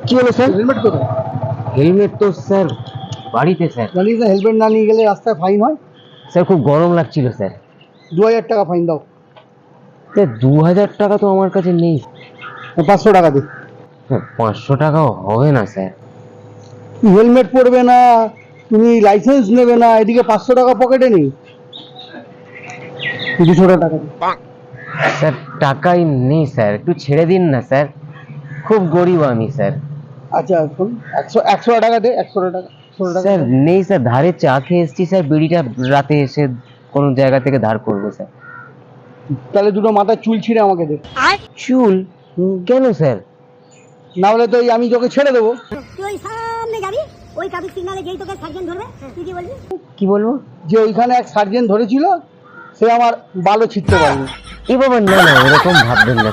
কি হলো sir? Helmet কোথায়? হেলমেট তো স্যার বাড়িতে স্যার। জানিস না হেলমেট না নিয়ে গেলে রাস্তায় ফাইন হয়? স্যার খুব গরম লাগছিল স্যার। 2000 টাকা ফাইন দাও। স্যার 2000 টাকা তো আমার কাছে নেই। 500 টাকা দে। স্যার 500 টাকাও হবে না স্যার। হেলমেট পরবে না, তুমি লাইসেন্স নেবে না, এদিকে 500 টাকা পকেটে নেই। 200 টাকা দে। স্যার টাকাই নেই স্যার, একটু ছেড়ে দিন না স্যার, খুব গরিব আমি স্যার। আচ্ছা শোন, 100 টাকা দে, 100 টাকা, 100 টাকা স্যার দে। নেই স্যার, ধারে চা খেয়ে এসেছি স্যার, বিড়িটা রাতে এসে কোনো জায়গা থেকে ধার করবো স্যার। তাহলে দুটো মাথার চুল ছিঁড়ে আমাকে দে। চুল? কেন স্যার? না হলে তো আমি তোকে ছেড়ে দেবো। তুই ওই সামনে যাবি, ওই ট্রাফিক সিগনালে যেই তোকে সার্জেন্ট ধরবে, তুই কি বলবি? কি বলবো? যে ওইখানে এক সার্জেন্ট ধরেছিল, সে আমার বালও ছিঁড়তে পারবে। এ বাবা না না, এরকম ভাববেন না।